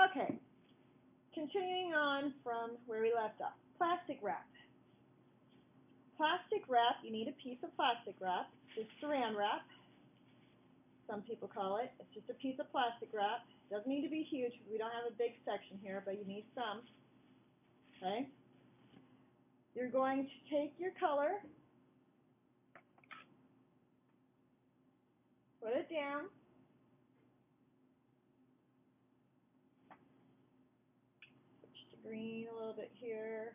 Okay, continuing on from where we left off. Plastic wrap. Plastic wrap, you need a piece of plastic wrap. Just saran wrap, some people call it. It's just a piece of plastic wrap. Doesn't need to be huge. We don't have a big section here, but you need some. Okay? You're going to take your color, put it down, switch to green a little bit here.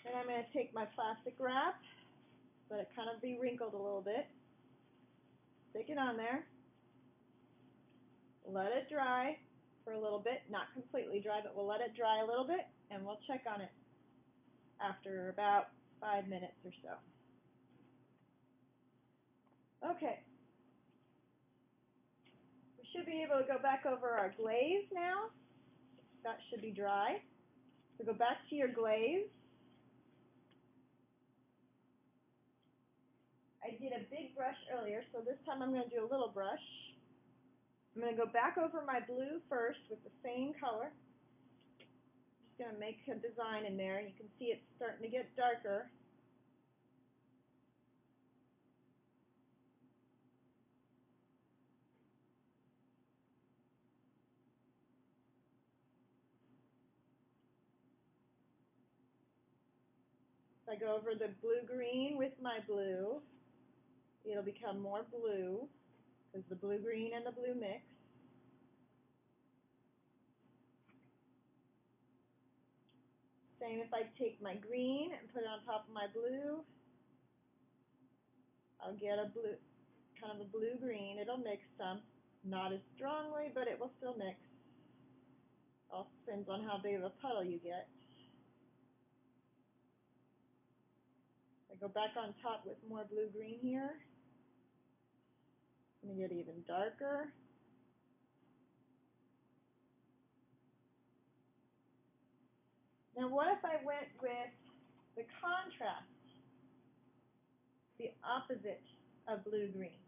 Then I'm going to take my plastic wrap, let it kind of be wrinkled a little bit, stick it on there, let it dry for a little bit, not completely dry, but we'll let it dry a little bit, and we'll check on it after about 5 minutes or so. Okay. We should be able to go back over our glaze now. That should be dry. So go back to your glaze. I did a big brush earlier, so this time I'm going to do a little brush. I'm going to go back over my blue first with the same color. Just going to make a design in there. You can see it's starting to get darker. If I go over the blue-green with my blue, it'll become more blue because the blue-green and the blue mix. Same if I take my green and put it on top of my blue, I'll get a blue, kind of a blue-green. It'll mix some, not as strongly, but it will still mix. All depends on how big of a puddle you get. I go back on top with more blue-green here. It's going to get even darker. Now what if I went with the contrast, the opposite of blue-green?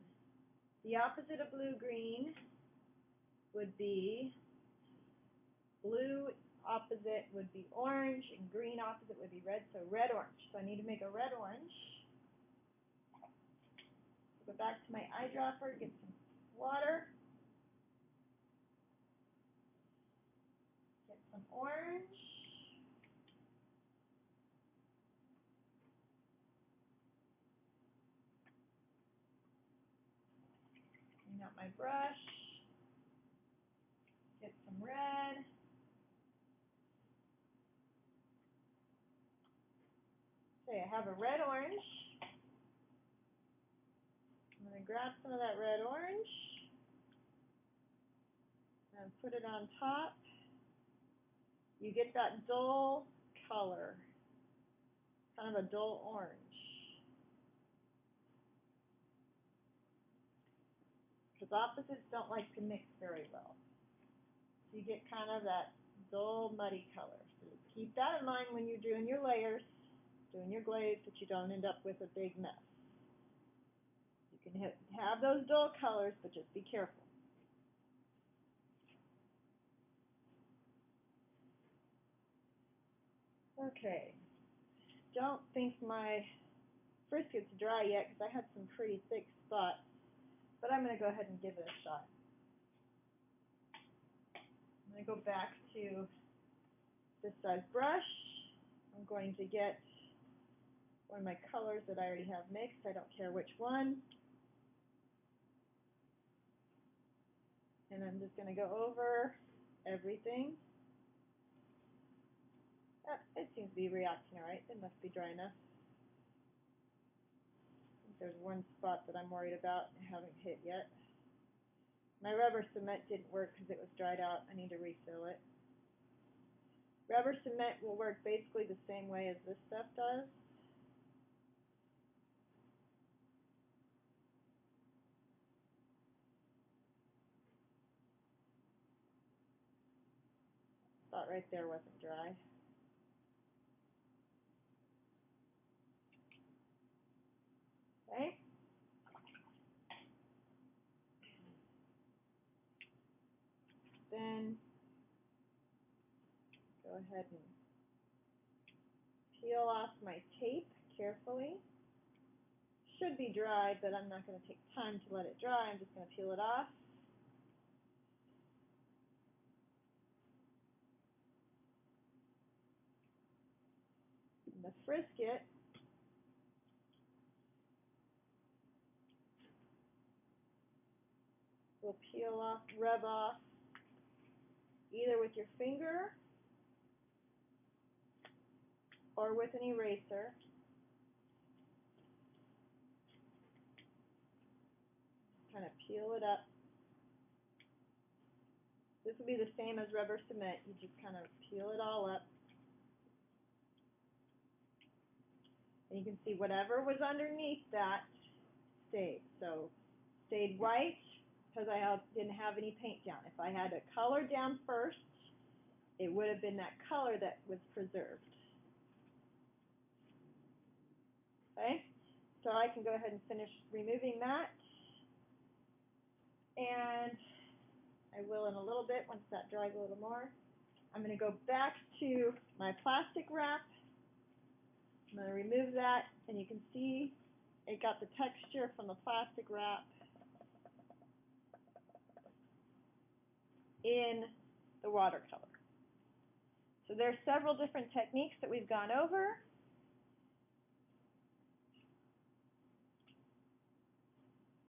The opposite of blue-green would be blue, opposite would be orange, and green opposite would be red, so red-orange. So I need to make a red-orange. Go back to my eyedropper, get some water, get some orange, clean out my brush, get some red. Okay, I have a red-orange. I'm going to grab some of that red-orange and put it on top. You get that dull color, kind of a dull orange. Because opposites don't like to mix very well. So you get kind of that dull, muddy color. So keep that in mind when you're doing your layers, doing your glaze, that you don't end up with a big mess. You can have those dull colors, but just be careful. Okay, don't think my Friscuit's dry yet because I had some pretty thick spots, but I'm going to go ahead and give it a shot. I'm going to go back to this size brush. I'm going to get one of my colors that I already have mixed. I don't care which one. And I'm just going to go over everything. It seems to be reacting all right. It must be dry enough. I think there's one spot that I'm worried about and haven't hit yet. My rubber cement didn't work because it was dried out. I need to refill it. Rubber cement will work basically the same way as this stuff does. Spot right there wasn't dry. Okay? Then go ahead and peel off my tape carefully. Should be dry, but I'm not going to take time to let it dry. I'm just going to peel it off. And the frisket will peel off, rub off either with your finger or with an eraser. Kind of peel it up. This will be the same as rubber cement. You just kind of peel it all up. And you can see whatever was underneath that stayed. So stayed white because I didn't have any paint down. If I had a color down first, it would have been that color that was preserved. Okay, so I can go ahead and finish removing that. And I will in a little bit once that dries a little more. I'm going to go back to my plastic wrap. I'm going to remove that, and you can see it got the texture from the plastic wrap in the watercolor. So there are several different techniques that we've gone over.